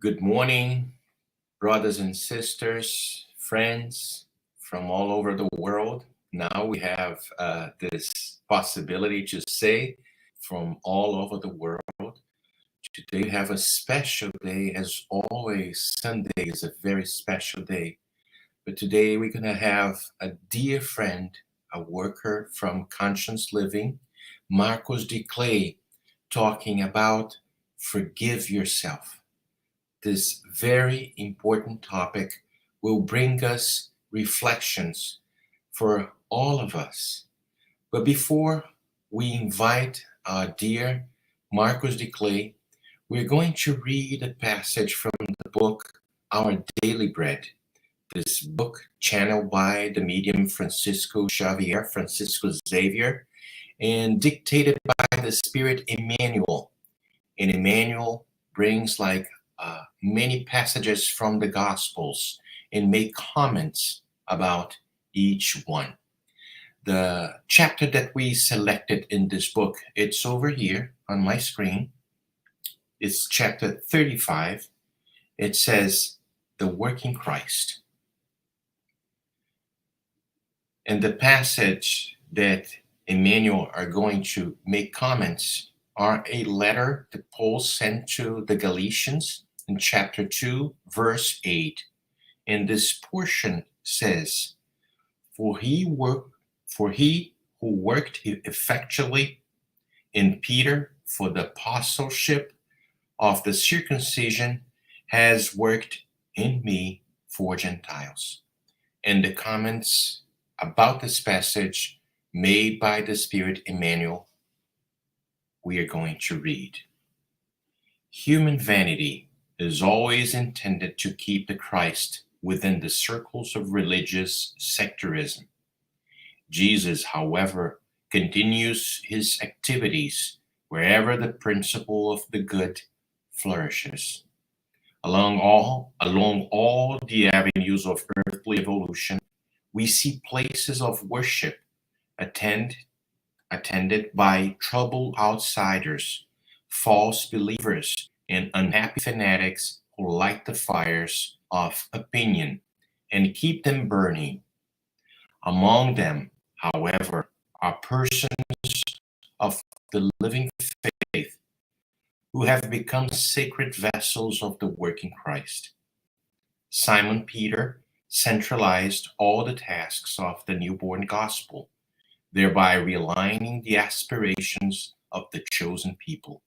Good morning, brothers and sisters, friends from all over the world. Now we have this possibility to say from all over the world. Today we have a special day. As always, Sunday is a very special day. But today we're going to have a dear friend, a worker from Conscious Living, Marcos Diclei, talking about forgive yourself. This very important topic will bring us reflections for all of us. But before we invite our dear Marcos Diclei, we're going to read a passage from the book Our Daily Bread. This book, channeled by the medium Francisco Xavier, and dictated by the Spirit Emmanuel. And Emmanuel brings many passages from the Gospels and make comments about each one. The chapter that we selected in this book, it's over here on my screen. It's chapter 35. It says, The Working Christ. And the passage that Emmanuel are going to make comments are a letter that Paul sent to the Galatians in chapter 2, verse 8. And this portion says, For he who worked effectually in Peter for the apostleship of the circumcision has worked in me for Gentiles. And the comments about this passage made by the Spirit Emmanuel, we are going to read. Human vanity is always intended to keep the Christ within the circles of religious sectarism. Jesus, however, continues his activities wherever the principle of the good flourishes. Along all the avenues of earthly evolution, we see places of worship attended by troubled outsiders, false believers, and unhappy fanatics who light the fires of opinion and keep them burning. Among them, however, are persons of the living faith who have become sacred vessels of the working Christ. Simon Peter centralized all the tasks of the newborn gospel, thereby realigning the aspirations of the chosen people.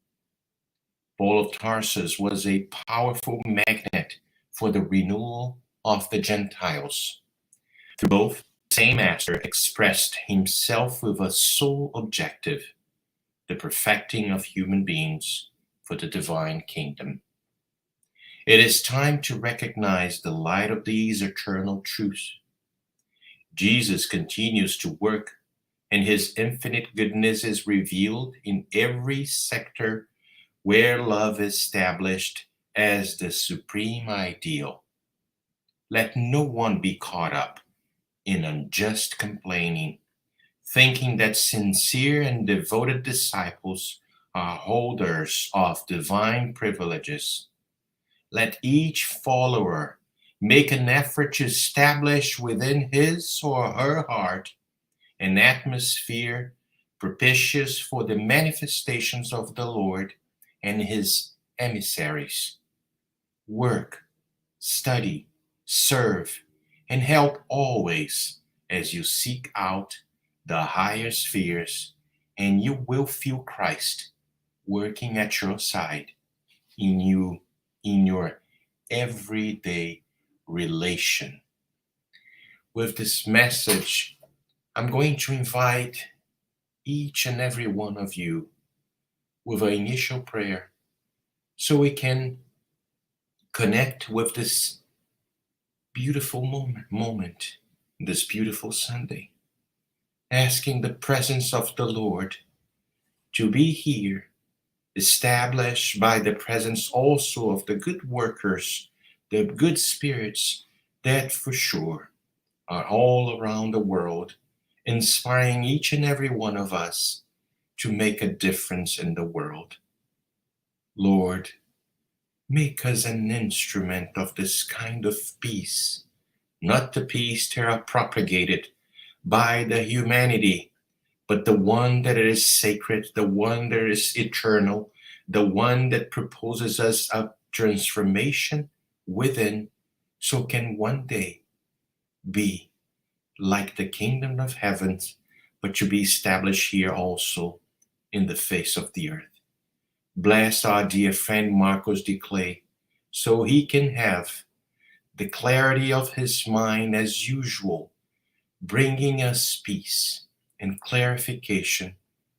Paul of Tarsus was a powerful magnet for the renewal of the Gentiles. Through both, the same master expressed himself with a sole objective, the perfecting of human beings for the divine kingdom. It is time to recognize the light of these eternal truths. Jesus continues to work, and his infinite goodness is revealed in every sector where love is established as the supreme ideal. Let no one be caught up in unjust complaining, thinking that sincere and devoted disciples are holders of divine privileges. Let each follower make an effort to establish within his or her heart an atmosphere propitious for the manifestations of the Lord and his emissaries. Work, study, serve, and help always as you seek out the higher spheres, and you will feel Christ working at your side in your everyday relation. With this message, I'm going to invite each and every one of you with an initial prayer so we can connect with this beautiful moment, this beautiful Sunday, asking the presence of the Lord to be here, established by the presence also of the good workers, the good spirits that for sure are all around the world, inspiring each and every one of us to make a difference in the world. Lord, Make us an instrument of this kind of peace, not the peace that are propagated by the humanity, but the one that is sacred, the one that is eternal, the one that proposes us a transformation within, so can one day be like the kingdom of heavens, but to be established here also in the face of the earth. Bless our dear friend Marcos Diclei, so he can have the clarity of his mind as usual, bringing us peace and clarification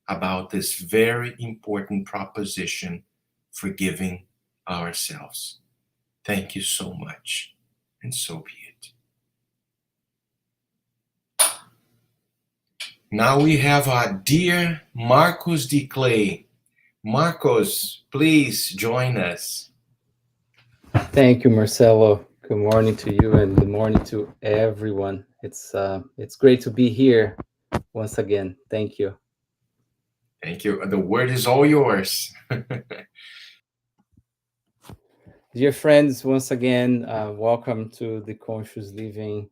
about this very important proposition, forgiving ourselves. Thank you so much, and so be it. Now we have our dear Marcos Diclei. Marcos, please join us. Thank you, Marcelo. Good morning to you, and good morning to everyone. It's great to be here once again. Thank you. Thank you. The word is all yours. Dear friends, once again, welcome to the Conscious Living,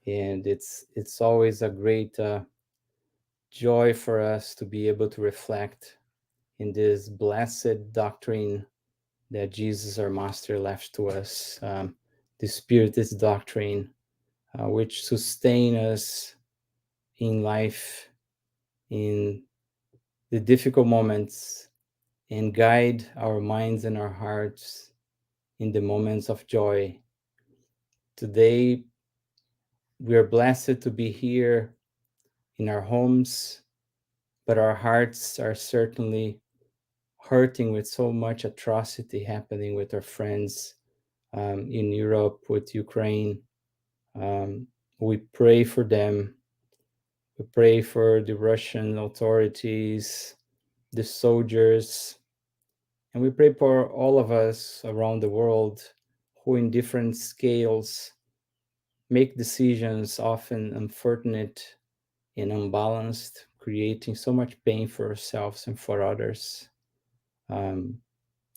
and it's always a great joy for us to be able to reflect in this blessed doctrine that Jesus, our Master, left to us. The Spiritist doctrine, which sustain us in life, in the difficult moments, and guide our minds and our hearts in the moments of joy. Today, we are blessed to be here in our homes, but our hearts are certainly hurting with so much atrocity happening with our friends in Europe, with Ukraine. We pray for them. We pray for the Russian authorities, the soldiers, and we pray for all of us around the world who, in different scales, make decisions often unfortunate and unbalanced, creating so much pain for ourselves and for others. Um,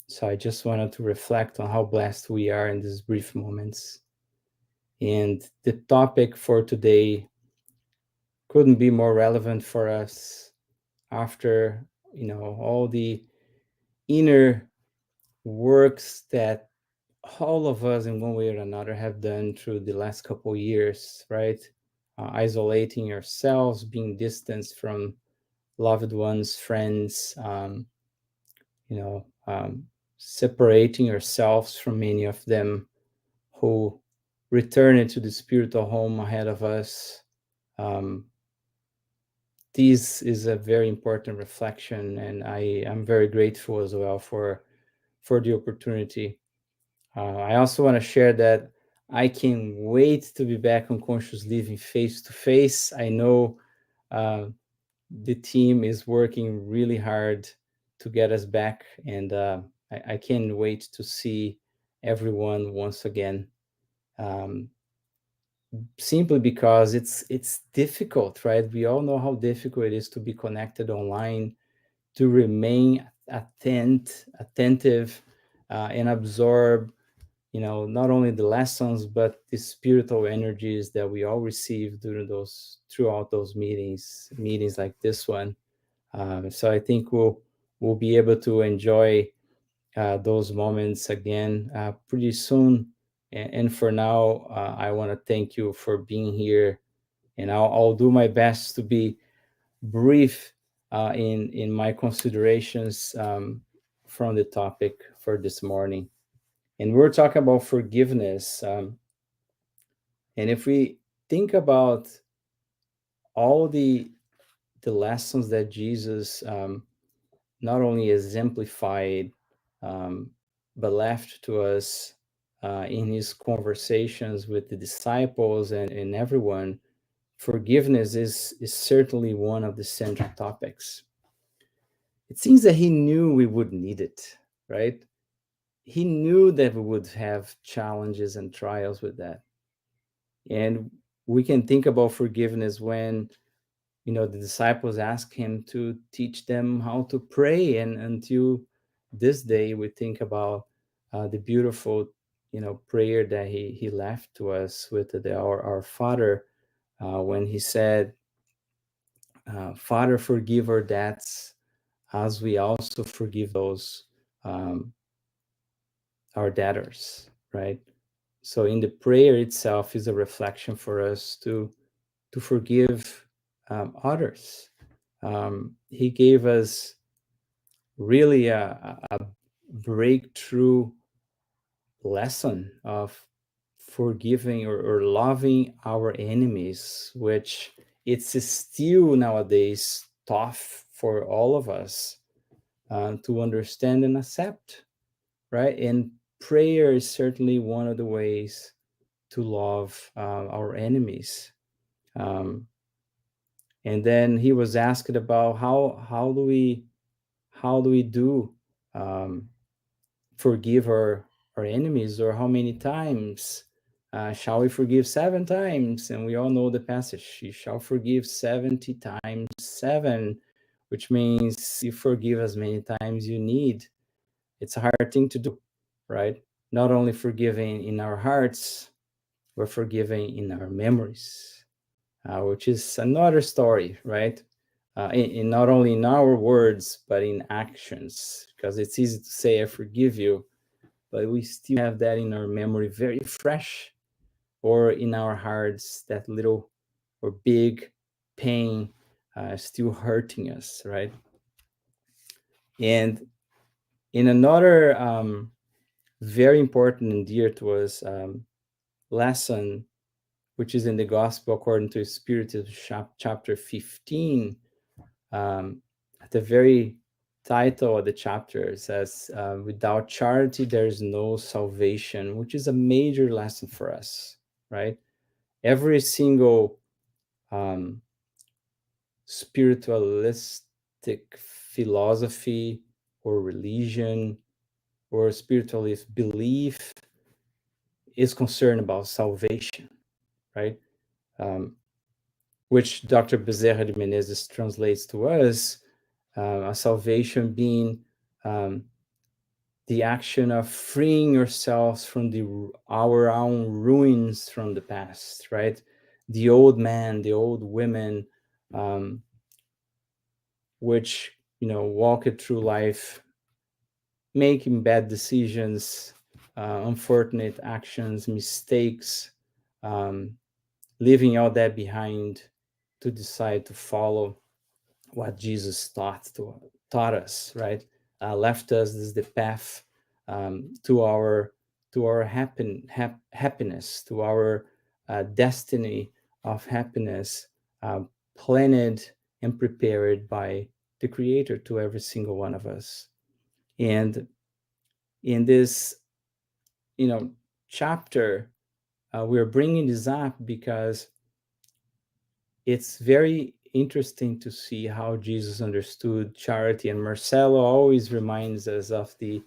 so I just wanted to reflect on how blessed we are in these brief moments. And the topic for today couldn't be more relevant for us after, all the inner works that all of us in one way or another have done through the last couple years, right? Isolating yourselves, being distanced from loved ones, friends, separating yourselves from many of them who returned to the spiritual home ahead of us. Um, this is a very important reflection, and I am very grateful as well for the opportunity. I also want to share that I can wait to be back on Conscious Living face to face. I know uh, the team is working really hard to get us back, and I can't wait to see everyone once again. Um, Simply because it's difficult, right? We all know how difficult it is to be connected online, to remain attentive, and absorb not only the lessons but the spiritual energies that we all receive throughout those meetings like this one. So I think we'll be able to enjoy those moments again pretty soon. And for now, I want to thank you for being here, and I'll do my best to be brief in my considerations from the topic for this morning. And we're talking about forgiveness. And if we think about all the lessons that Jesus not only exemplified, um, but left to us in his conversations with the disciples and everyone, forgiveness is certainly one of the central topics. It seems that he knew we would need it, right? He knew that we would have challenges and trials with that. And we can think about forgiveness when the disciples ask him to teach them how to pray, and until this day we think about the beautiful, prayer that he left to us with our Father, when he said, Father, forgive our debts as we also forgive those, um, our debtors, right? So in the prayer itself is a reflection for us to forgive, others. He gave us really a breakthrough lesson of forgiving or loving our enemies, which it's still nowadays tough for all of us, to understand and accept, right? And prayer is certainly one of the ways to love, our enemies. Um, and then he was asked about how do we um, forgive our enemies, or how many times shall we forgive? 7 times. And we all know the passage, you shall forgive 70 times 7, which means you forgive as many times you need. It's a hard thing to do, right? Not only forgiving in our hearts, we're forgiving in our memories, which is another story, right? In not only in our words, but in actions, because it's easy to say, I forgive you, but we still have that in our memory very fresh, or in our hearts, that little or big pain still hurting us, right? And in another, very important and dear to us, lesson, which is in the Gospel according to Spirit, chapter 15, at the very title of the chapter, it says, without charity, there is no salvation, which is a major lesson for us, right? Every single, um, spiritualistic philosophy or religion or spiritualist belief is concerned about salvation, right? Um, which Dr. Bezerra de Menezes translates to us, a salvation being, um, the action of freeing ourselves from our own ruins from the past, right? The old man, the old women, um, which walk it through life, making bad decisions, unfortunate actions, mistakes, um, leaving all that behind to decide to follow what Jesus taught us, right? Left us is the path, to our happiness, to our destiny of happiness, uh, planned and prepared by the Creator to every single one of us. And in this, chapter, we're bringing this up because it's very interesting to see how Jesus understood charity. And Marcelo always reminds us of the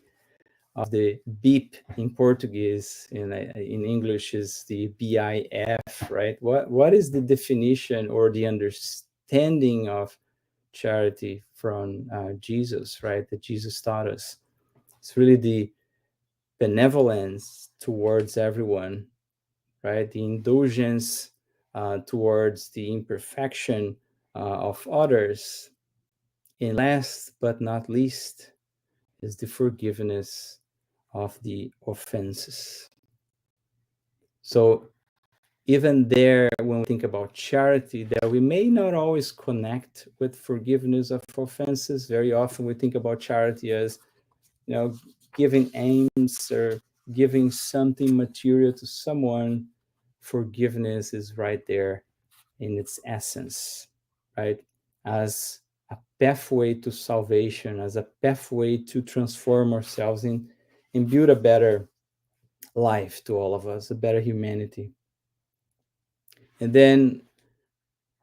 beep in Portuguese. In English is the BIF, right? What is the definition or the understanding of charity from Jesus, right? That Jesus taught us. It's really the benevolence towards everyone, right? The indulgence towards the imperfection of others. And last but not least is the forgiveness of the offenses. So even there, when we think about charity, that we may not always connect with forgiveness of offenses. Very often we think about charity as, giving aims or giving something material to someone. Forgiveness is right there in its essence, right? As a pathway to salvation, as a pathway to transform ourselves and build a better life to all of us, a better humanity. And then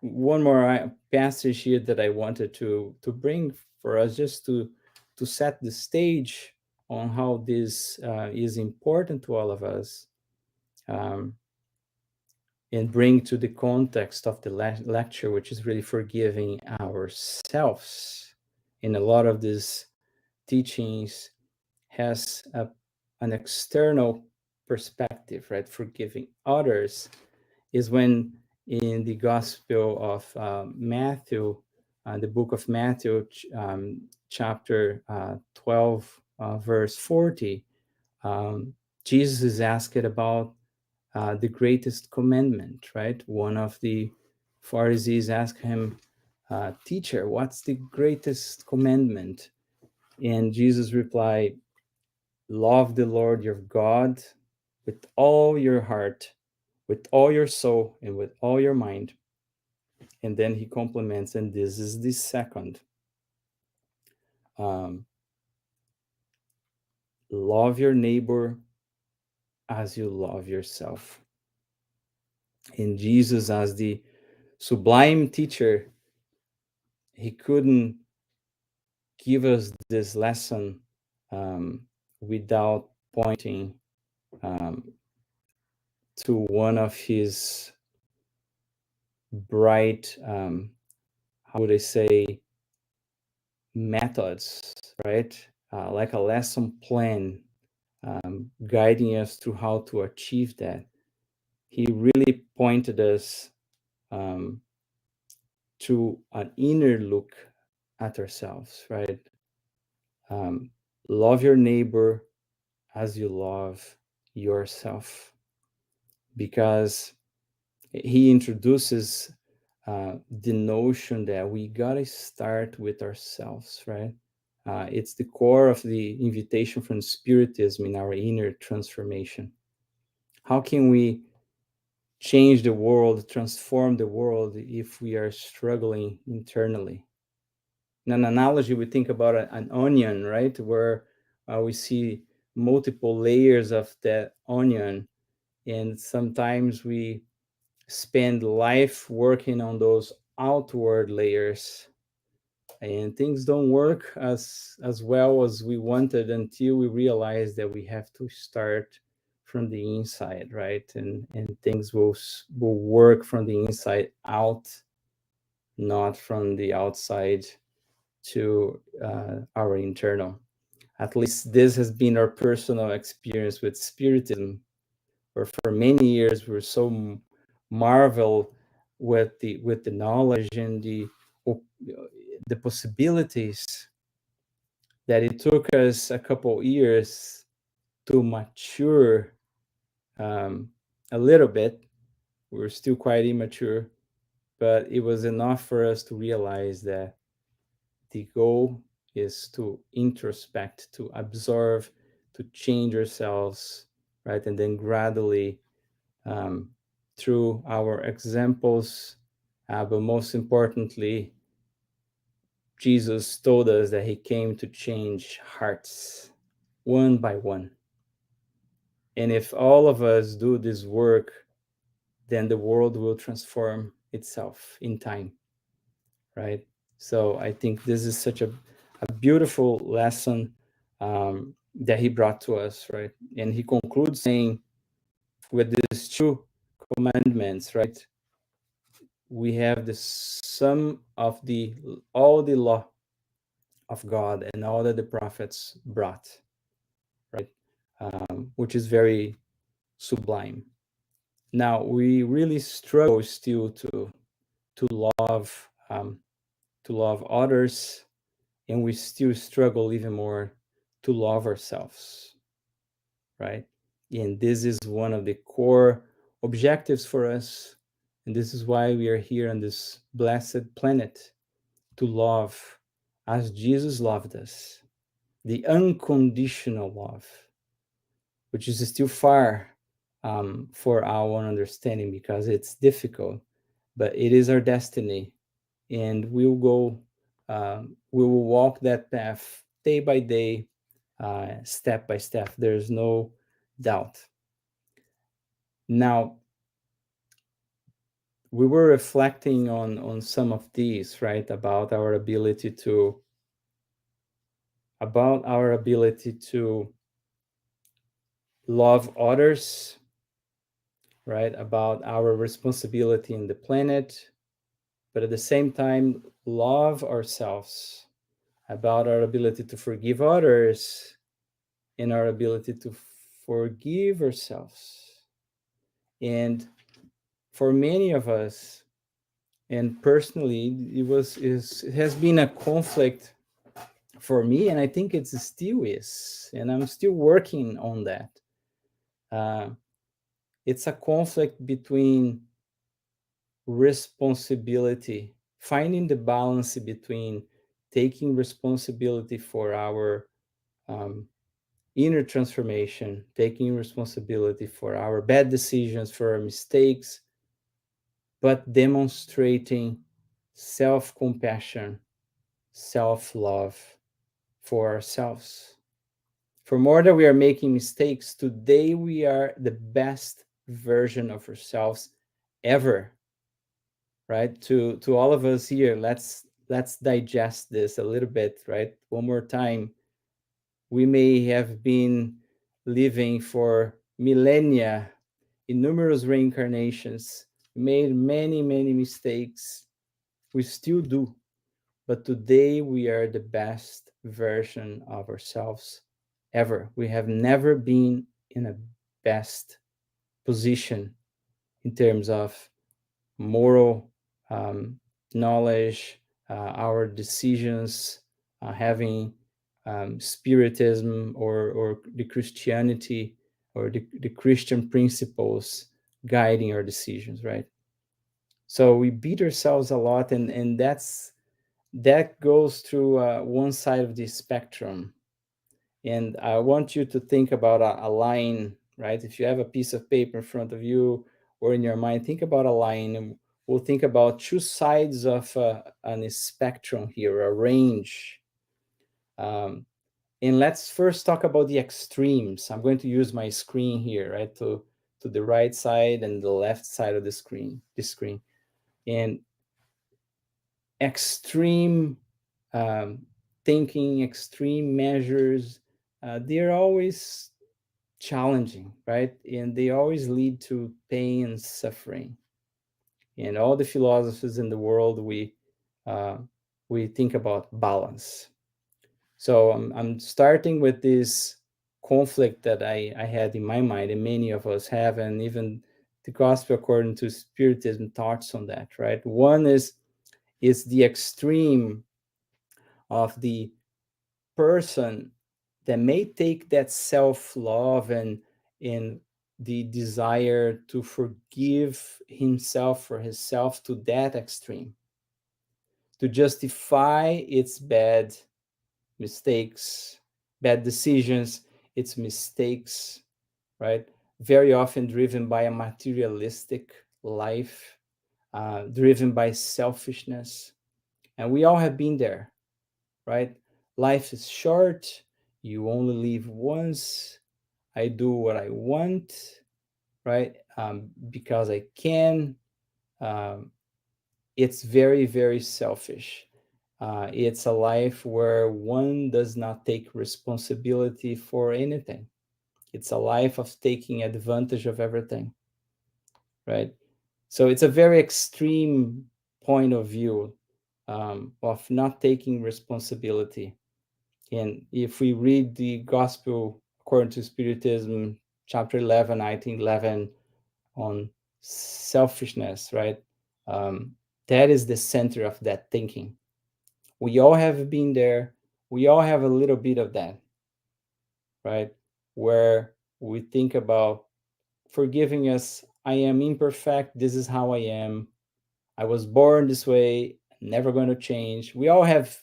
one more passage here that I wanted to bring for us, just to set the stage on how this is important to all of us, um, and bring to the context of the lecture, which is really forgiving ourselves. And a lot of these teachings has an external perspective, right? Forgiving others is when in the Gospel of Matthew, the book of Matthew, chapter 12, verse 40, Jesus is asked about the greatest commandment, right? One of the Pharisees asked him, Teacher, what's the greatest commandment? And Jesus replied, love the Lord your God with all your heart, with all your soul, and with all your mind. And then he complements, and this is the second. Um, love your neighbor as you love yourself. And Jesus, as the sublime teacher, he couldn't give us this lesson without pointing um, to one of his bright, how would I say, methods, right? Like a lesson plan guiding us through how to achieve that. He really pointed us to an inner look at ourselves, right? Love your neighbor as you love yourself, because he introduces the notion that we gotta start with ourselves, right? It's the core of the invitation from Spiritism in our inner transformation. How can we change the world, transform the world if we are struggling internally? In an analogy, we think about an onion, right? Where we see multiple layers of that onion, and sometimes we spend life working on those outward layers, and things don't work as well as we wanted until we realize that we have to start from the inside, right? And things will work from the inside out, not from the outside to our internal. At least this has been our personal experience with Spiritism, where for many years we were so marvel with the knowledge and the possibilities that it took us a couple years to mature a little bit. We were still quite immature, but it was enough for us to realize that the goal is to introspect, to observe, to change ourselves, right? And then gradually, through our examples, but most importantly, Jesus told us that he came to change hearts one by one. And if all of us do this work, then the world will transform itself in time, right? So I think this is such a beautiful lesson that he brought to us, right? And he concludes saying, with these two commandments, right? We have the sum of the all the law of God and all that the prophets brought, right? Which is very sublime. Now we really struggle still to love to love others, and we still struggle even more to love ourselves, right? And this is one of the core objectives for us, and this is why we are here on this blessed planet, to love as Jesus loved us, the unconditional love, which is still far for our own understanding because it's difficult, but it is our destiny, and we'll go, we will walk that path day by day, step by step. There's no doubt. Now, we were reflecting on some of these, right? About our ability to love others, right? About our responsibility in the planet, but at the same time, love ourselves, about our ability to forgive others, and our ability to forgive ourselves. And for many of us, and personally, it has been a conflict for me, and I think it still is, and I'm still working on that. Uh, it's a conflict between responsibility, finding the balance between taking responsibility for our um, inner transformation, taking responsibility for our bad decisions, for our mistakes, but demonstrating self compassion, self love for ourselves. For more that we are making mistakes, today we are the best version of ourselves ever, right? To all of us here, let's digest this a little bit, right? One more time. We may have been living for millennia in numerous reincarnations, made many mistakes. We still do, but today we are the best version of ourselves ever. We have never been in a best position in terms of moral um, knowledge, our decisions, having spiritism or the Christianity or the Christian principles guiding our decisions, right? So we beat ourselves a lot, and that goes through one side of the spectrum. And I want you to think about a line, right? If you have a piece of paper in front of you or in your mind, think about a line. And we'll think about two sides of an spectrum here, a range. Um, and let's first talk about the extremes. I'm going to use my screen here, right, to the right side and the left side of the screen. And extreme um, thinking, extreme measures, they're always challenging, right? And they always lead to pain and suffering. And all the philosophies in the world, uh, we think about balance. So I'm starting with this conflict that I had in my mind, and many of us have, and even the gospel according to Spiritism thoughts on that, right? One is the extreme of the person that may take that self-love and the desire to forgive himself or herself to that extreme, to justify its bad mistakes, bad decisions, its mistakes, right? Very often driven by a materialistic life, driven by selfishness. And we all have been there, right? Life is short. You only live once. I do what I want, right? Because I can. Um, it's very selfish. It's a life where one does not take responsibility for anything. It's a life of taking advantage of everything, right? So it's a very extreme point of view of not taking responsibility. And if we read the Gospel according to Spiritism, chapter 11, 1911, on selfishness, right? That is the center of that thinking. We all have been there. We all have a little bit of that, right? Where we think about forgiving us. I am imperfect. This is how I am. I was born this way. Never going to change. We all have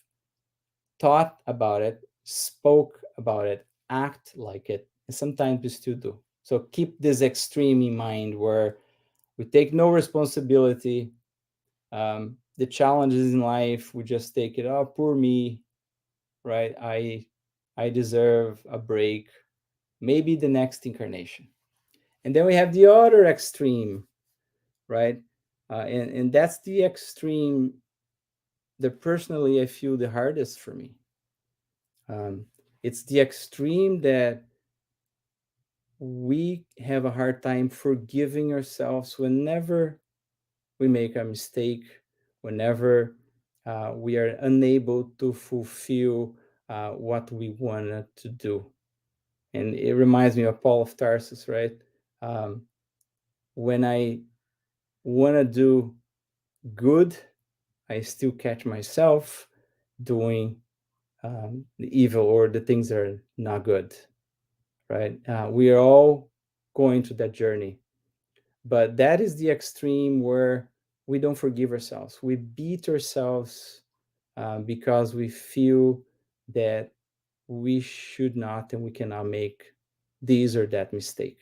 thought about it, spoke about it, act like it, and sometimes we still do. So keep this extreme in mind where we take no responsibility. The challenges in life, we just take it. Oh, poor me, right? I deserve a break. Maybe the next incarnation. And then we have the other extreme, right? And that's the extreme that personally I feel the hardest for me. Um, it's the extreme that we have a hard time forgiving ourselves whenever we make a mistake, whenever we are unable to fulfill what we wanted to do. And it reminds me of Paul of Tarsus, right? Um, when I want to do good, I still catch myself doing the evil or the things that are not good, right? We are all going through that journey, but that is the extreme where we don't forgive ourselves. We beat ourselves because we feel that we should not and we cannot make this or that mistake.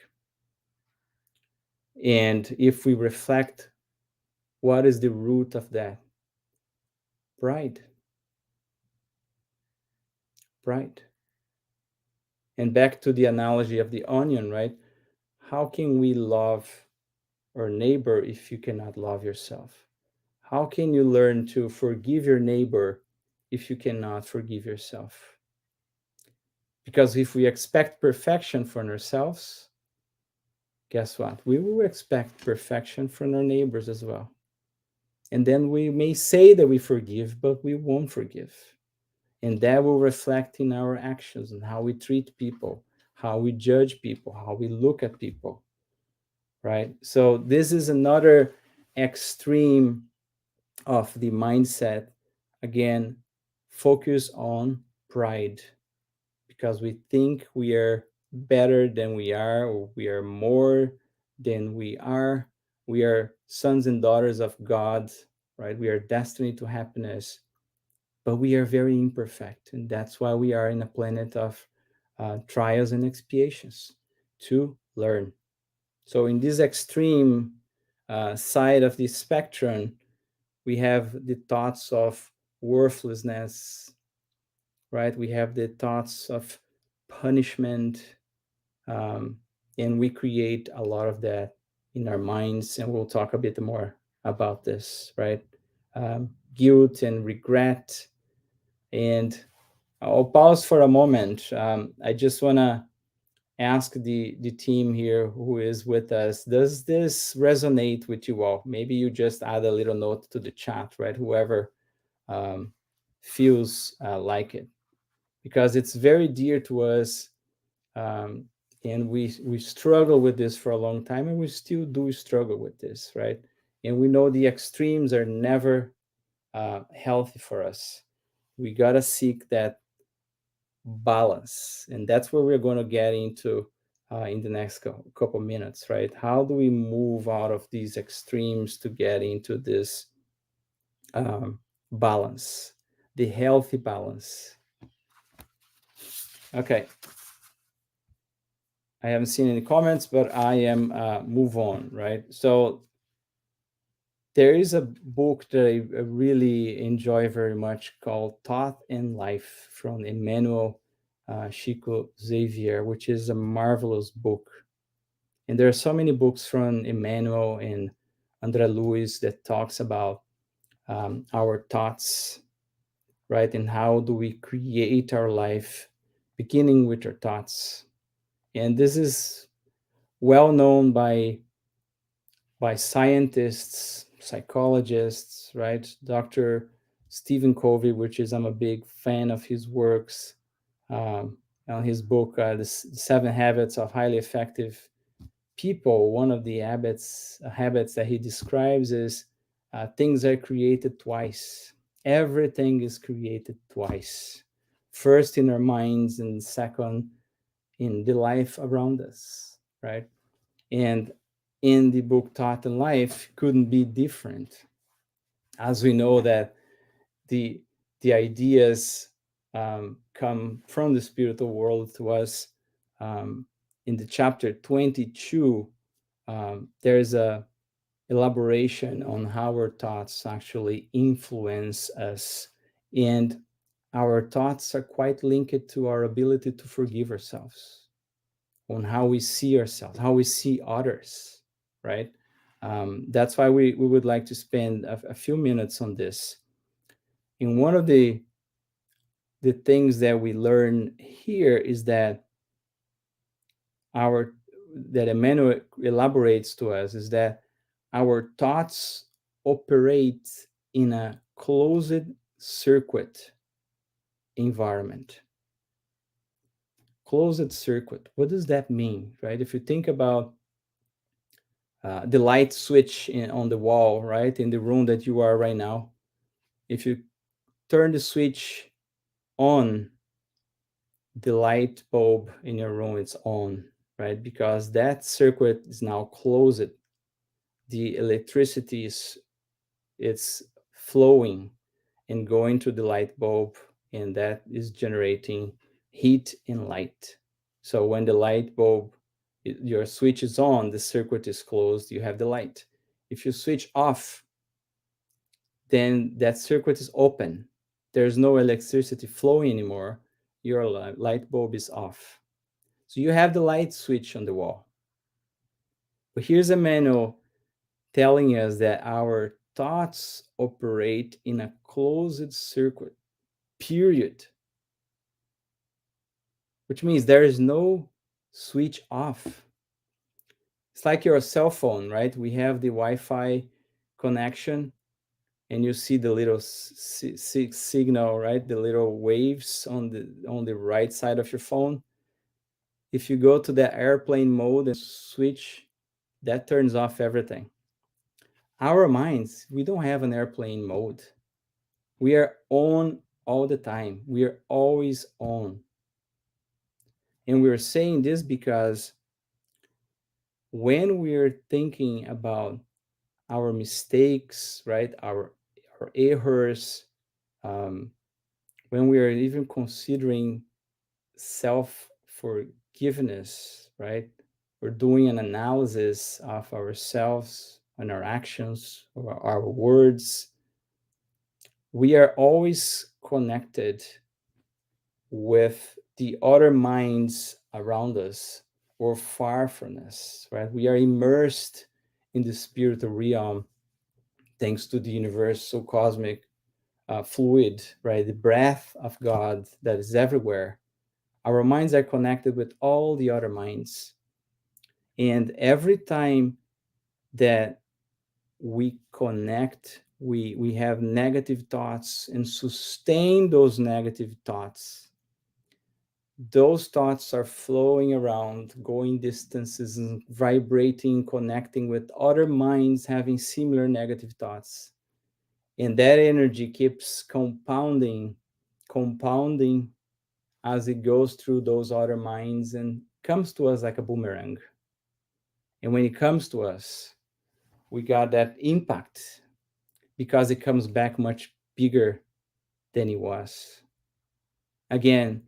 And if we reflect, what is the root of that? Pride. Pride. And back to the analogy of the onion, right? How can we love our neighbor if you cannot love yourself? How can you learn to forgive your neighbor if you cannot forgive yourself? Because if we expect perfection from ourselves, guess what? We will expect perfection from our neighbors as well. And then we may say that we forgive, but we won't forgive. And that will reflect in our actions and how we treat people, how we judge people, how we look at people, right? So this is another extreme of the mindset. Again, focus on pride because we think we are better than we are, or we are more than we are. We are sons and daughters of God, right? We are destined to happiness, but we are very imperfect. And that's why we are in a planet of trials and expiations to learn. So, in this extreme side of the spectrum, we have the thoughts of worthlessness, right? We have the thoughts of punishment, um, and we create a lot of that in our minds. And we'll talk a bit more about this, right? Guilt and regret. And I'll pause for a moment. I just want to ask the team here who is with us, does this resonate with you all? Maybe you just add a little note to the chat, right? Whoever um, feels like it, because it's very dear to us, um, and we struggle with this for a long time, and we still do struggle with this, right? And we know the extremes are never healthy for us. We gotta seek that balance, and that's where we're going to get into in the next couple minutes, right? How do we move out of these extremes to get into this um, balance, the healthy balance? Okay, I haven't seen any comments, but I am move on, right? So there is a book that I really enjoy very much called Thought and Life from Emmanuel Chico Xavier, which is a marvelous book. And there are so many books from Emmanuel and André Luiz that talks about our thoughts, right? And how do we create our life, beginning with our thoughts. And this is well known by scientists, psychologists, right? Dr. Stephen Covey, which is I'm a big fan of his works. On his book, The Seven Habits of Highly Effective People, one of the habits that he describes is things are created twice. Everything is created twice. First in our minds, and second in the life around us, right? And in the book Thought and Life couldn't be different. As we know that the the ideas come from the spiritual world to us. In the chapter 22, there's a elaboration on how our thoughts actually influence us, and our thoughts are quite linked to our ability to forgive ourselves, on how we see ourselves, how we see others, right? That's why we would like to spend a few minutes on this. And one of the things that we learn here is that our that Emmanuel elaborates to us is that our thoughts operate in a closed circuit environment. closed circuit. What does that mean, right? If you think about the light switch on the wall, right, in the room that you are right now, if you turn the switch on, the light bulb in your room is on, right? Because that circuit is now closed. The electricity is it's flowing and going to the light bulb, and that is generating heat and light. So when the light bulb, your switch is on, the circuit is closed, you have the light. If you switch off, then that circuit is open. There's no electricity flowing anymore. Your light bulb is off. So you have the light switch on the wall. But here's a manual telling us that our thoughts operate in a closed circuit, period, which means there is no switch off. It's like your cell phone, right? We have the Wi-Fi connection, and you see the little signal, right? The little waves on the right side of your phone. If you go to the airplane mode and switch, that turns off everything. Our minds, we don't have an airplane mode. We are on all the time. We are always on. And we're saying this because when we're thinking about our mistakes, right, our errors, um, when we are even considering self forgiveness, right, we're doing an analysis of ourselves and our actions or our words. We are always connected with the other minds around us or far from us, right? We are immersed in the spiritual realm thanks to the universal cosmic fluid, right? The breath of God that is everywhere. Our minds are connected with all the other minds. And every time that we connect, we have negative thoughts and sustain those negative thoughts. Those thoughts are flowing around, going distances and vibrating, connecting with other minds having similar negative thoughts. And that energy keeps compounding as it goes through those other minds and comes to us like a boomerang. And when it comes to us, we got that impact because it comes back much bigger than it was. Again,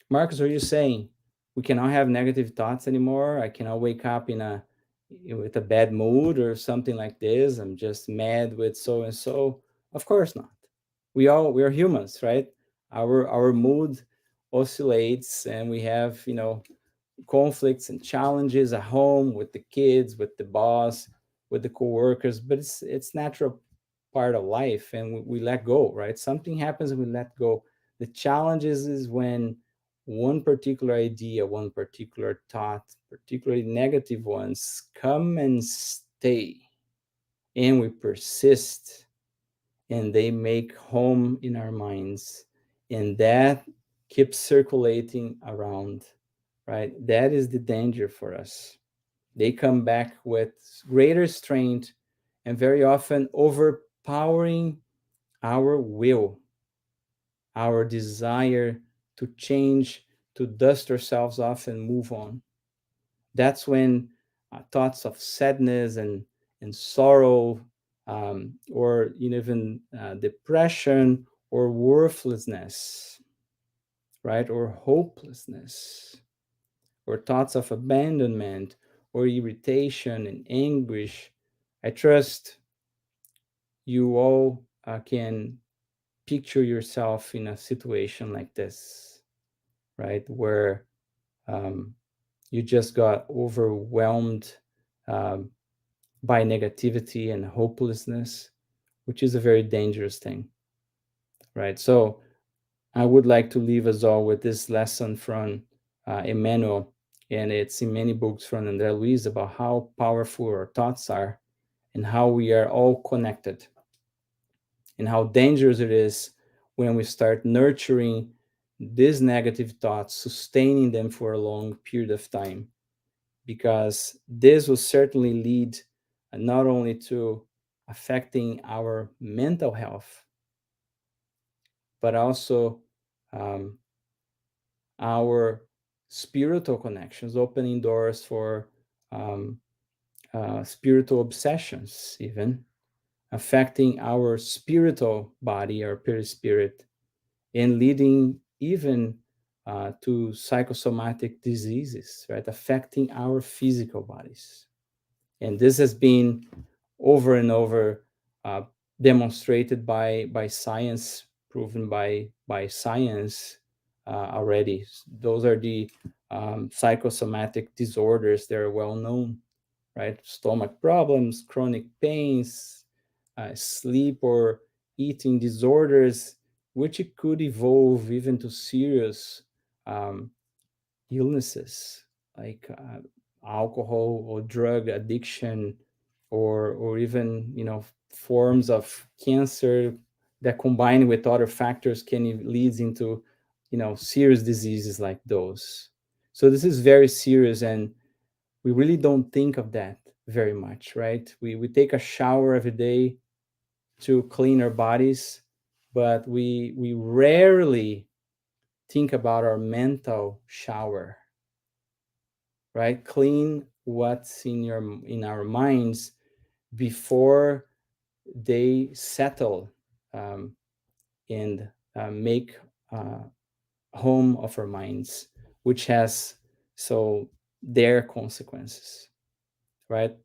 Marcus, are you saying we cannot have negative thoughts anymore? I cannot wake up with a bad mood or something like this. I'm just mad with so and so. Of course not. We are humans, right? Our mood oscillates, and we have conflicts and challenges at home with the kids, with the boss, with the coworkers. But it's natural part of life, and we let go, right? Something happens and we let go. The challenges is when one particular idea, one particular thought, particularly negative ones, come and stay, and we persist, and they make home in our minds, and that keeps circulating around, right? That is the danger for us. They come back with greater strength and very often overpowering our will, our desire to change, to dust ourselves off and move on. That's when thoughts of sadness and sorrow, or even depression or worthlessness, right, or hopelessness, or thoughts of abandonment or irritation and anguish. I trust you all can picture yourself in a situation like this, right? Where um, you just got overwhelmed um, by negativity and hopelessness, which is a very dangerous thing, right? So I would like to leave us all with this lesson from Emmanuel, and it's in many books from André Luiz about how powerful our thoughts are and how we are all connected, and how dangerous it is when we start nurturing these negative thoughts, sustaining them for a long period of time, because this will certainly lead not only to affecting our mental health, but also um, our spiritual connections, opening doors for um, spiritual obsessions, even affecting our spiritual body, our perispirit, and leading even to psychosomatic diseases, right? Affecting our physical bodies. And this has been over and over uh, demonstrated by science, proven by science already. Those are the psychosomatic disorders that are well known, right? Stomach problems, chronic pains, sleep or eating disorders, which it could evolve even to serious um, illnesses like alcohol or drug addiction, or even forms of cancer that combined with other factors can leads into serious diseases like those. So this is very serious, and we really don't think of that very much, right? We take a shower every day to clean our bodies, but we rarely think about our mental shower, right? Clean what's in our minds before they settle um, and make uh, home of our minds, which has so their consequences, right?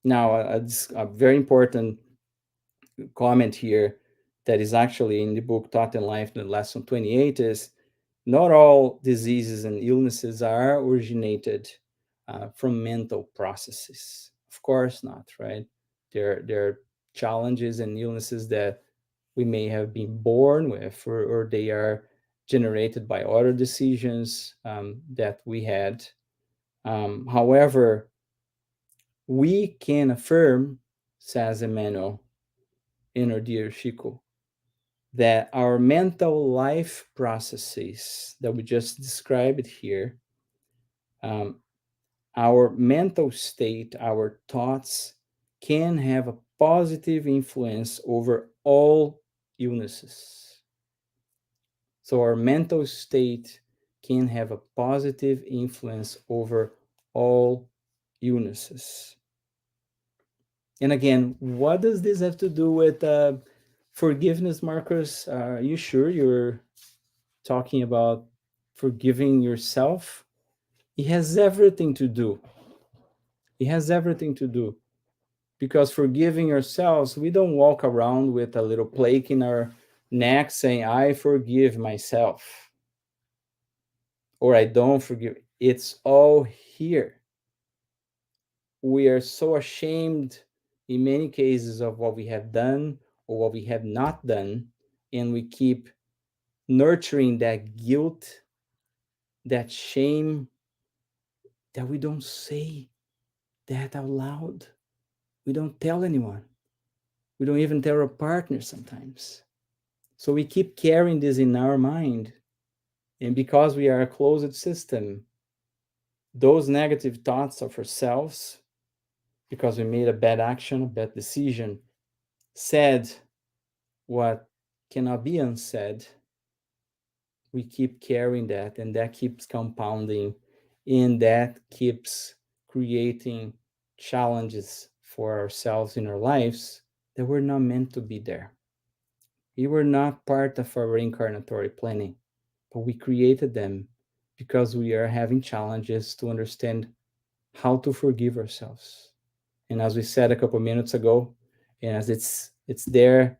Now, a very important comment here that is actually in the book Thought and Life, the lesson 28 is not all diseases and illnesses are originated from mental processes. Of course not, right? There are challenges and illnesses that we may have been born with, or they are generated by other decisions that we had. However, we can affirm, says Emmanuel in our dear Chico, that our mental life processes that we just described here, um, our mental state, our thoughts, can have a positive influence over all illnesses. So, our mental state can have a positive influence over all illnesses. And again, what does this have to do with forgiveness, Marcus? Are you sure you're talking about forgiving yourself? It has everything to do. It has everything to do, because forgiving ourselves, we don't walk around with a little plaque in our neck saying, I forgive myself, or I don't forgive. It's all here. We are so ashamed in many cases of what we have done or what we have not done, and we keep nurturing that guilt, that shame, that we don't say that out loud. We don't tell anyone. We don't even tell our partner sometimes. So we keep carrying this in our mind. And because we are a closed system, those negative thoughts of ourselves, because we made a bad action, a bad decision, said what cannot be unsaid, we keep carrying that, and that keeps compounding, and that keeps creating challenges for ourselves in our lives that were not meant to be there. We were not part of our reincarnatory planning, but we created them because we are having challenges to understand how to forgive ourselves. And as we said a couple minutes ago, and as it's there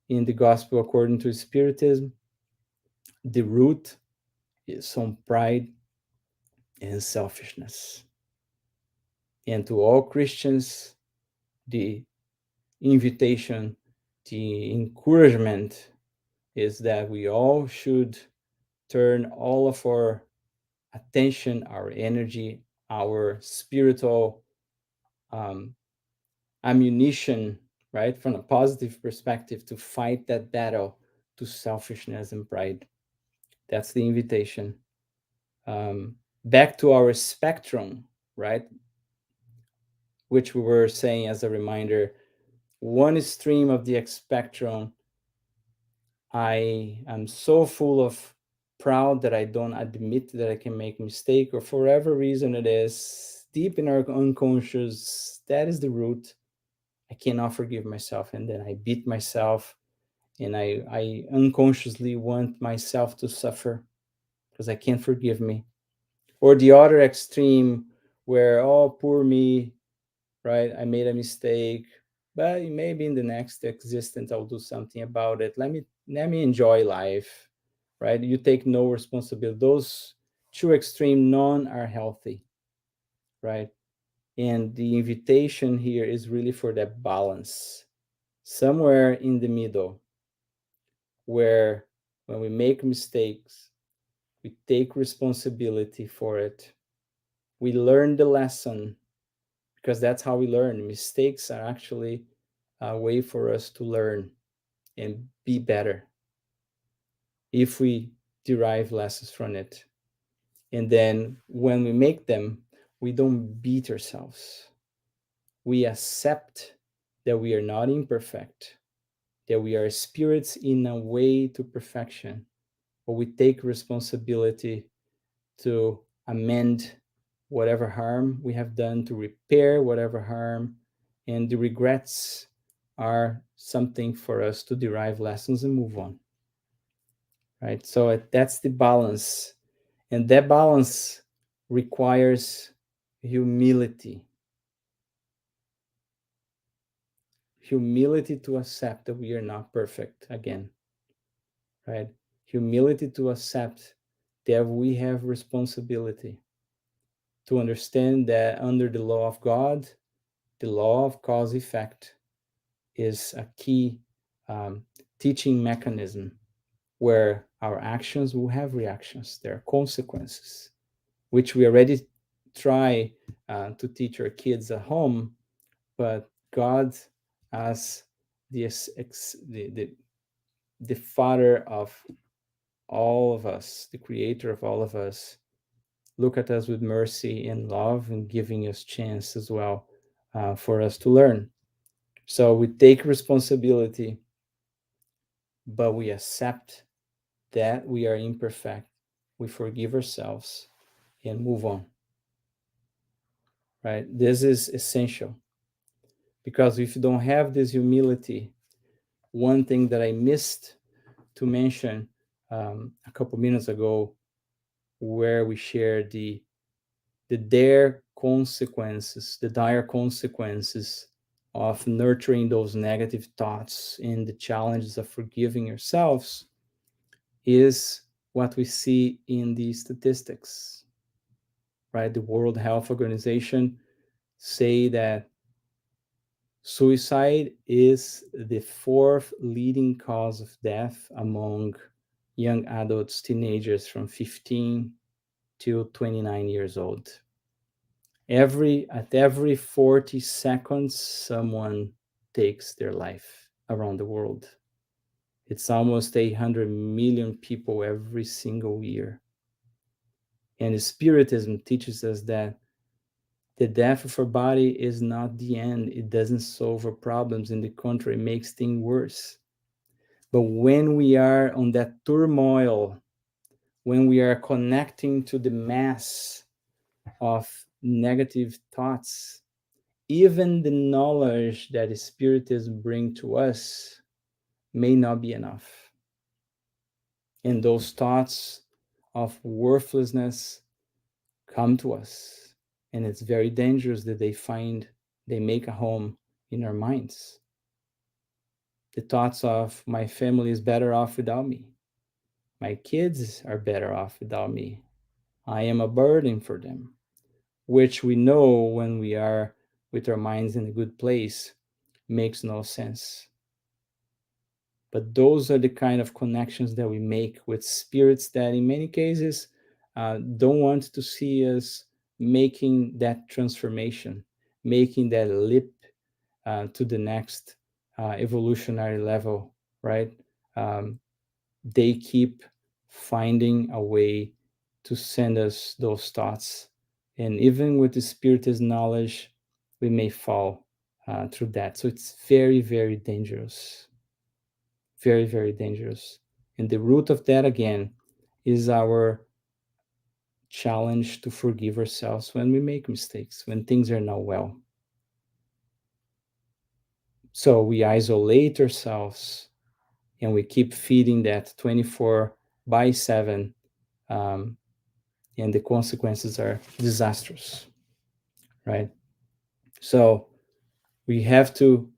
in the gospel according to Spiritism, the root is some pride and selfishness. And to all Christians, the invitation, the encouragement is that we all should turn all of our attention, our energy, our spiritual um, ammunition, right, from a positive perspective to fight that battle to selfishness and pride. That's the invitation. Back to our spectrum, right? Which we were saying as a reminder, one stream of the spectrum, I am so full of proud that I don't admit that I can make mistake, or for whatever reason it is, deep in our unconscious, that is the root. I cannot forgive myself, and then I beat myself, and I unconsciously want myself to suffer because I can't forgive me. Or the other extreme where, oh, poor me, right? I made a mistake, but maybe in the next existence I'll do something about it. Let me enjoy life, right? You take no responsibility. Those two extreme none are healthy, right? And the invitation here is really for that balance, somewhere in the middle, where when we make mistakes, we take responsibility for it. We learn the lesson, because that's how we learn. Mistakes are actually a way for us to learn and be better if we derive lessons from it. And then when we make them, we don't beat ourselves. We accept that we are not imperfect, that we are spirits in a way to perfection, but we take responsibility to amend whatever harm we have done, to repair whatever harm, and the regrets are something for us to derive lessons and move on, right? So that's the balance, and that balance requires humility. Humility to accept that we are not perfect again, right? Humility to accept that we have responsibility, to understand that under the law of God, the law of cause effect is a key um, teaching mechanism where our actions will have reactions. There are consequences, which we already try to teach our kids at home, but God, as the father of all of us, the creator of all of us, look at us with mercy and love and giving us chance as well for us to learn. So we take responsibility, but we accept that we are imperfect. We forgive ourselves and move on, right? This is essential, because if you don't have this humility, one thing that I missed to mention a couple minutes ago, where we shared the dire consequences of nurturing those negative thoughts and the challenges of forgiving yourselves, is what we see in the statistics, right? The World Health Organization say that suicide is the fourth leading cause of death among young adults, teenagers from 15 to 29 years old. At every 40 seconds, someone takes their life around the world. It's almost 800 million people every single year. And Spiritism teaches us that the death of our body is not the end. It doesn't solve our problems. In the contrary, it makes things worse. But when we are on that turmoil, when we are connecting to the mass of negative thoughts, even the knowledge that Spiritism brings to us may not be enough. And those thoughts of worthlessness come to us. And it's very dangerous that they make a home in our minds. The thoughts of my family is better off without me. My kids are better off without me. I am a burden for them, which we know when we are with our minds in a good place makes no sense. But those are the kind of connections that we make with spirits that, in many cases, don't want to see us making that transformation, making that leap to the next evolutionary level, right? They keep finding a way to send us those thoughts. And even with the Spirit's knowledge, we may fall through that. So it's very, very dangerous. Very, very dangerous. And the root of that, again, is our challenge to forgive ourselves when we make mistakes, when things are not well. So we isolate ourselves and we keep feeding that 24 by 7, um, and the consequences are disastrous, right? So we have to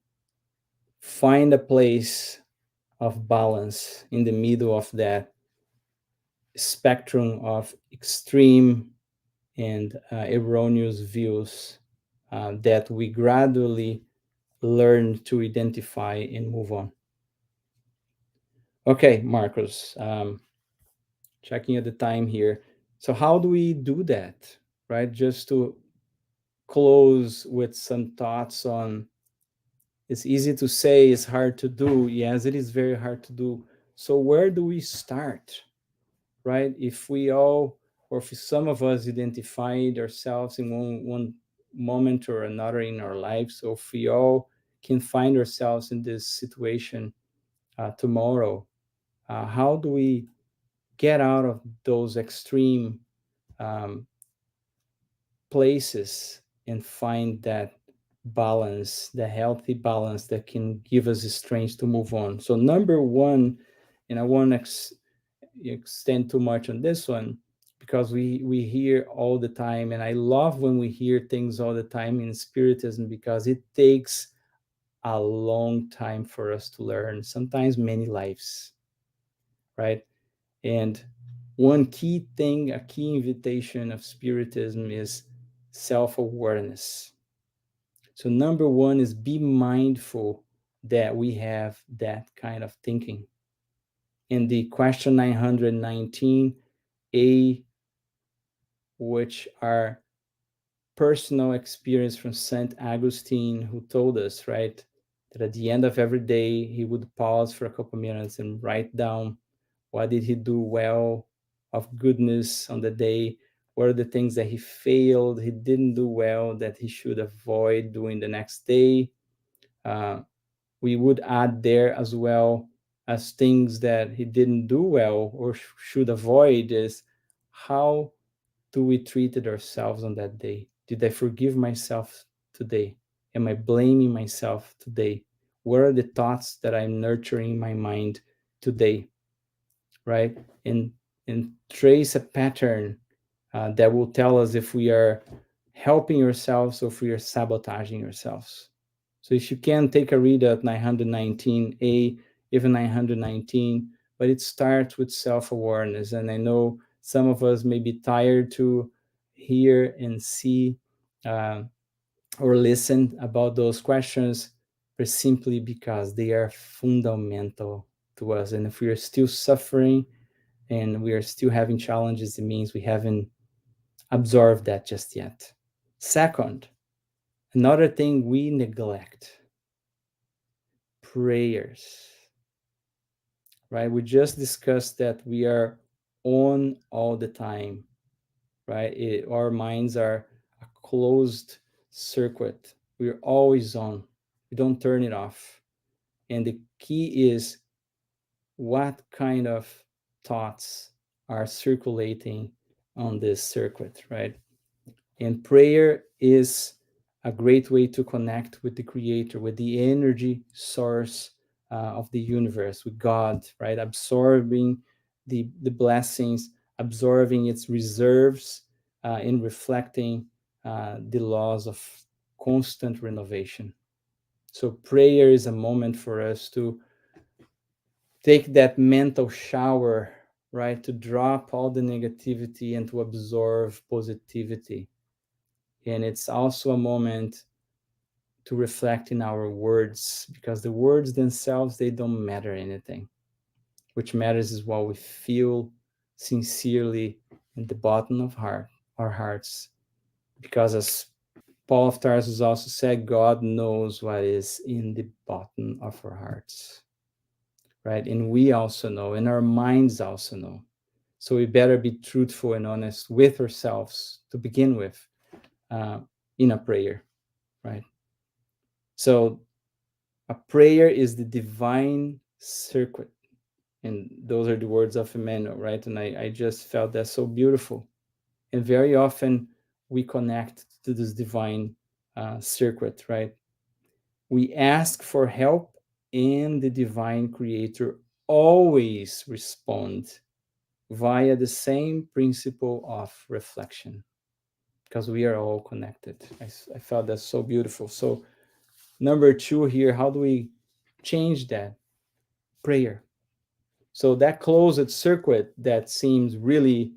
find a place of balance in the middle of that spectrum of extreme and erroneous views that we gradually learn to identify and move on. Okay, Marcos, checking at the time here. So, how do we do that, right? Just to close with some thoughts on, it's easy to say, it's hard to do. Yes, it is very hard to do. So, where do we start, right? If we all, or if some of us identified ourselves in one moment or another in our lives, so if we all can find ourselves in this situation tomorrow, how do we get out of those extreme um, places and find that balance, the healthy balance that can give us the strength to move on? So, number one, and I won't extend too much on this one because we hear all the time, and I love when we hear things all the time in spiritism because it takes a long time for us to learn, sometimes many lives, right? And one key thing, a key invitation of spiritism is self-awareness. So number one is be mindful that we have that kind of thinking. In the question 919, a which are personal experience from Saint Augustine, who told us, right, that at the end of every day he would pause for a couple minutes and write down what did he do well of goodness on the day, what are the things that he failed, he didn't do well, that he should avoid doing the next day. uh, we would add there as well as things that he didn't do well or should avoid is how do we treated ourselves on that day? Did I forgive myself today? Am I blaming myself today? What are the thoughts that I'm nurturing in my mind today? Right? And trace a pattern that will tell us if we are helping ourselves or if we are sabotaging ourselves. So if you can take a read at 919A, even 919, but it starts with self-awareness. And I know some of us may be tired to hear and see uh, or listen about those questions, but simply because they are fundamental to us. And if we are still suffering and we are still having challenges, it means we haven't absorbed that just yet. Second, another thing we neglect, prayers, right? We just discussed that we are on all the time, right? Our minds are a closed circuit. We're always on. We don't turn it off. And the key is what kind of thoughts are circulating on this circuit, right? And prayer is a great way to connect with the creator, with the energy source of the universe, with God, right? Absorbing the blessings, absorbing its reserves, and reflecting the laws of constant renovation. So prayer is a moment for us to take that mental shower, right? To drop all the negativity and to absorb positivity. And it's also a moment to reflect in our words because the words themselves, they don't matter anything. Which matters is what we feel sincerely in the bottom of our hearts. Because as Paul of Tarsus also said, God knows what is in the bottom of our hearts, right? And we also know, and our minds also know. So we better be truthful and honest with ourselves to begin with, uh, in a prayer, right? So a prayer is the divine circuit. And those are the words of Emmanuel, right? And I just felt that so beautiful. And very often we connect to this divine circuit, right? We ask for help, and the divine creator always responds via the same principle of reflection, because we are all connected. I felt that's so beautiful. So number two here, how do we change that? Prayer. So that closed circuit that seems really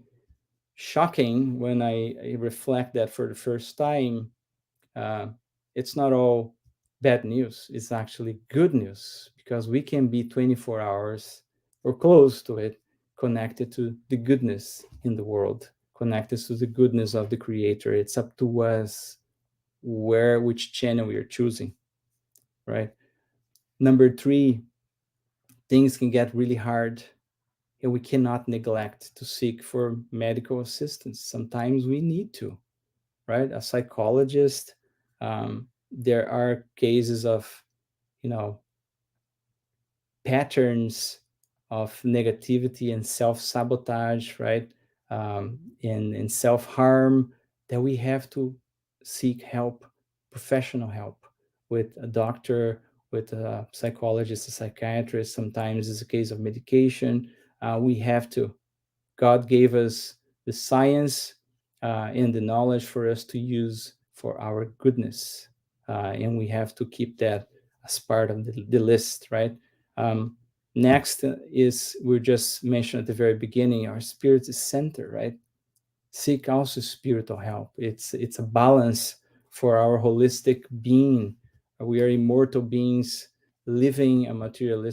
shocking when I reflect that for the first time, uh, it's not all bad news. It's actually good news, because we can be 24 hours or close to it, connected to the goodness in the world, connected to the goodness of the Creator. It's up to us which channel we are choosing, right? Number three, things can get really hard, and we cannot neglect to seek for medical assistance. Sometimes we need to, right? A psychologist. There are cases of, you know, patterns of negativity and self-sabotage, right? And self-harm, that we have to seek help, professional help, with a doctor, with a psychologist, a psychiatrist. Sometimes it's a case of medication. We have to. God gave us the science and the knowledge for us to use for our goodness. And we have to keep that as part of the list, right? Um, Next is, we just mentioned at the very beginning, our spirit is center, right? Seek also spiritual help. It's a balance for our holistic being. We are immortal beings living a material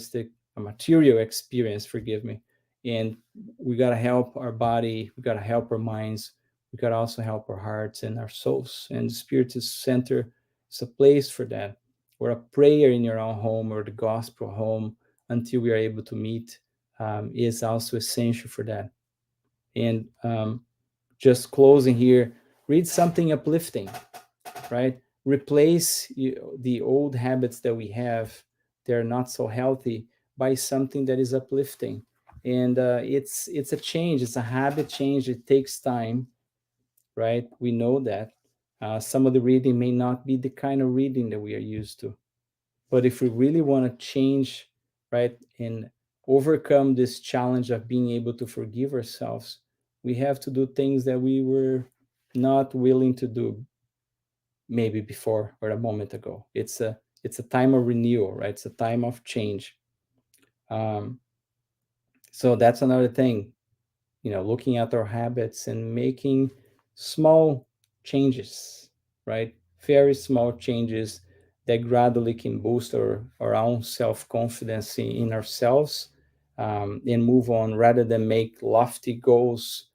experience, forgive me. And we got to help our body, we got to help our minds, we got to also help our hearts and our souls. And the spirit is center. It's a place for that, or a prayer in your own home, or the gospel home, until we are able to meet, is also essential for that. And just closing here, read something uplifting, right? Replace the old habits that we have, they're not so healthy, by something that is uplifting. And it's a change, it's a habit change. It takes time, right? We know that. Some of the reading may not be the kind of reading that we are used to. But if we really want to change, right, and overcome this challenge of being able to forgive ourselves, we have to do things that we were not willing to do maybe before, or a moment ago. It's a time of renewal, right? It's a time of change. Um, so that's another thing, looking at our habits and making small changes, right? Very small changes that gradually can boost our own self-confidence in ourselves, and move on, rather than make lofty goals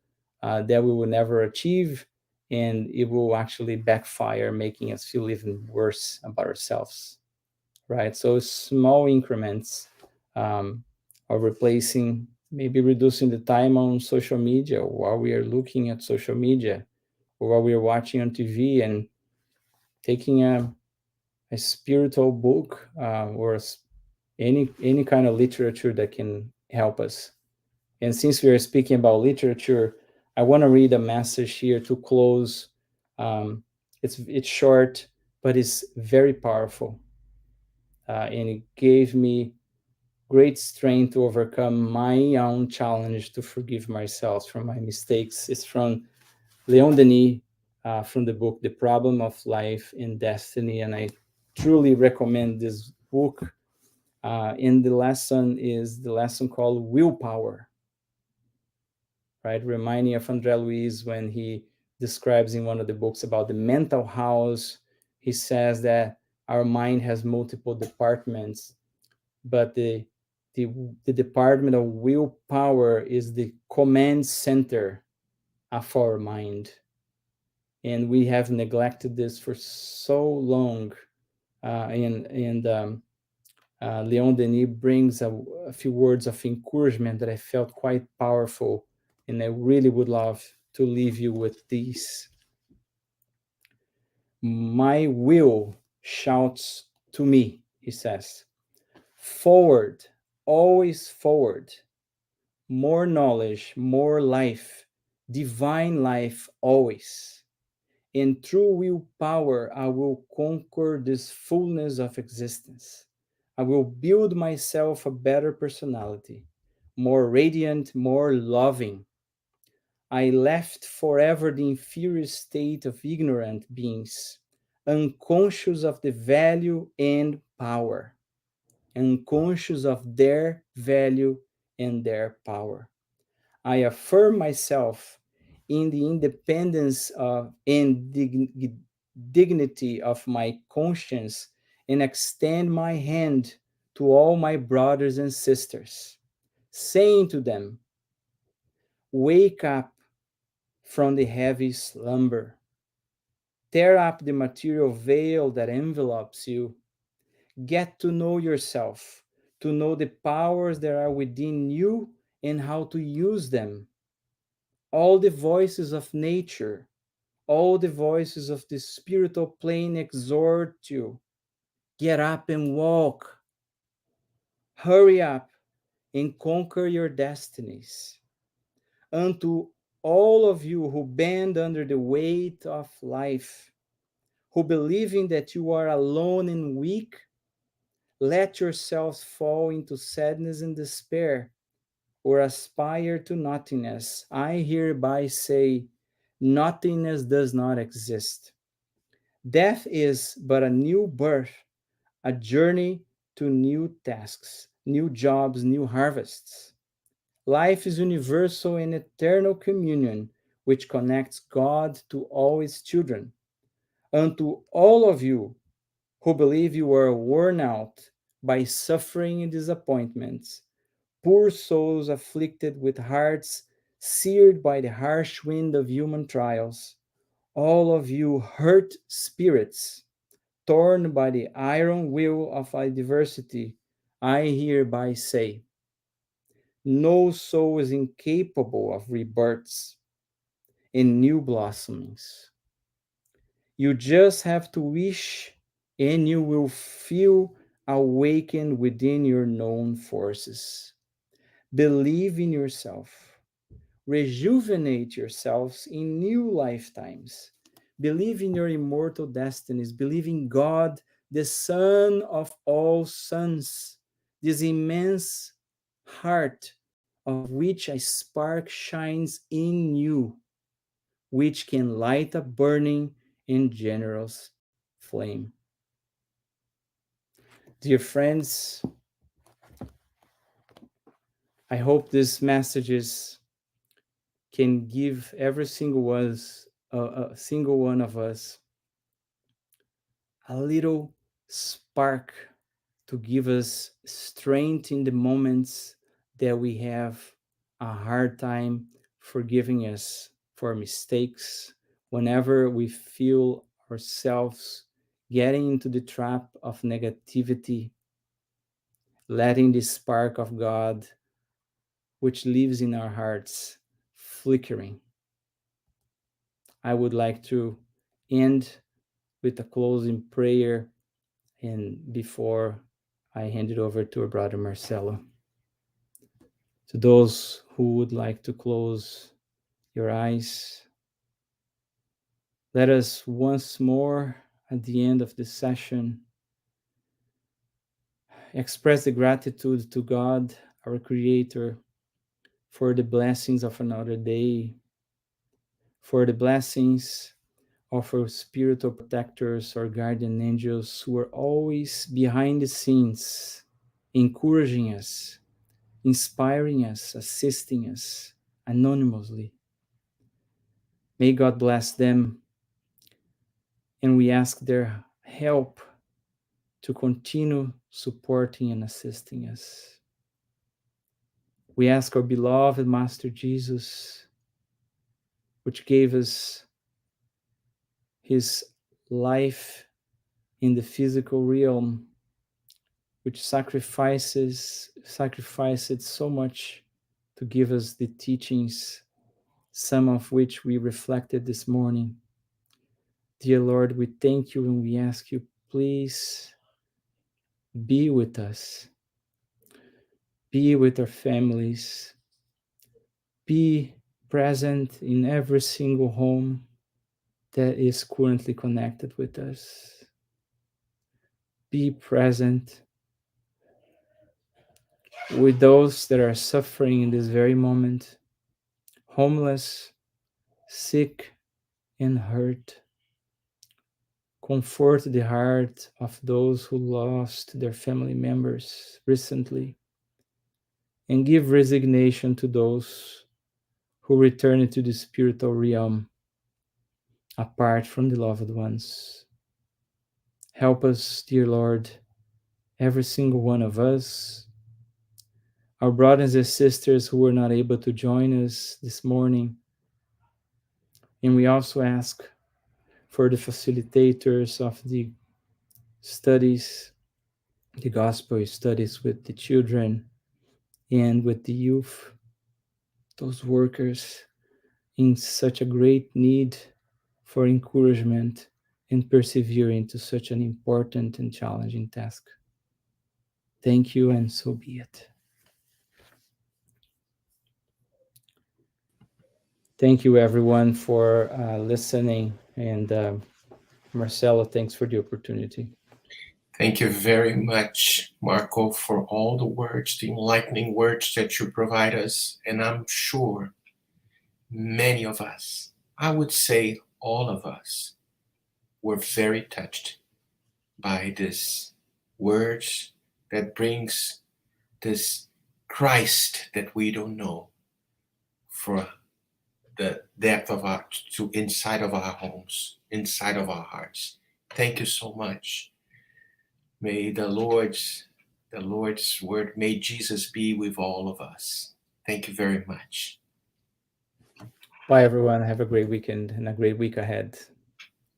that we will never achieve, and it will actually backfire, making us feel even worse about ourselves, right? So small increments, um, are replacing, maybe reducing the time on social media while we are looking at social media, or while we are watching on TV, and taking a spiritual book, or any kind of literature that can help us. And since we are speaking about literature, I want to read a message here to close. It's short, but it's very powerful, and it gave me great strength to overcome my own challenge to forgive myself from my mistakes. It's from Leon Denis, from the book The Problem of Life and Destiny, and I truly recommend this book. And the lesson is the lesson called Willpower, right? Reminding of Andre Luiz, when he describes in one of the books about the mental house, he says that our mind has multiple departments, but the, the department of willpower is the command center of our mind. And we have neglected this for so long. And Leon Denis brings a few words of encouragement that I felt quite powerful. And I really would love to leave you with these. My will shouts to me, he says. Forward, always forward. More knowledge, more life, divine life always. And through willpower, I will conquer this fullness of existence. I will build myself a better personality, more radiant, more loving. I left forever the inferior state of ignorant beings, unconscious of the value and power, unconscious of their value and their power. I affirm myself in the independence of and dignity of my conscience and extend my hand to all my brothers and sisters, saying to them, wake up from the heavy slumber. Tear up the material veil that envelops you. Get to know yourself, to know the powers that are within you and how to use them. All the voices of nature, all the voices of the spiritual plane exhort you. Get up and walk. Hurry up and conquer your destinies. Unto all of you who bend under the weight of life, who believing that you are alone and weak, let yourselves fall into sadness and despair, or aspire to nothingness. I hereby say, nothingness does not exist. Death is but a new birth, a journey to new tasks, new jobs, new harvests. Life is universal and eternal communion, which connects God to all his children. Unto all of you who believe you are worn out by suffering and disappointments, poor souls afflicted with hearts seared by the harsh wind of human trials, all of you hurt spirits, torn by the iron will of adversity, I hereby say, no soul is incapable of rebirths and new blossomings. You just have to wish, and you will feel awakened within your known forces. Believe in yourself. Rejuvenate yourselves in new lifetimes. Believe in your immortal destinies. Believe in God, the Son of all sons, this immense heart of which a spark shines in you, which can light a burning and generous flame. Dear friends, I hope these messages can give every single one of us a little spark to give us strength in the moments that we have a hard time forgiving us for mistakes, whenever we feel ourselves getting into the trap of negativity, letting the spark of God, which lives in our hearts, flickering. I would like to end with a closing prayer, and before I hand it over to our brother Marcelo. To those who would like to close your eyes, let us once more at the end of this session express the gratitude to God, our Creator, for the blessings of another day, for the blessings of our spiritual protectors or guardian angels who are always behind the scenes, encouraging us, inspiring us, assisting us anonymously. May God bless them, and we ask their help to continue supporting and assisting us. We ask our beloved Master Jesus, which gave us his life in the physical realm, which sacrificed so much to give us the teachings some of which we reflected this morning. Dear Lord, we thank you and we ask you, please be with us, be with our families, be present in every single home that is currently connected with us. Be present with those that are suffering in this very moment, homeless, sick, and hurt. Comfort the heart of those who lost their family members recently, and give resignation to those who return to the spiritual realm apart from the loved ones. Help us, dear Lord, every single one of us, our brothers and sisters who were not able to join us this morning. And we also ask for the facilitators of the studies, the gospel studies with the children and with the youth, those workers in such a great need for encouragement and persevering to such an important and challenging task. Thank you, and so be it. Thank you, everyone, for listening. And Marcelo, thanks for the opportunity. Thank you very much, Marco, for all the words, the enlightening words that you provide us. And I'm sure many of us, I would say all of us, were very touched by these words that brings this Christ that we don't know for the depth of our to inside of our homes, inside of our hearts. Thank you so much. May the Lord's word, may Jesus be with all of us. Thank you very much. Bye, everyone. Have a great weekend and a great week ahead.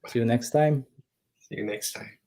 See you next time. See you next time.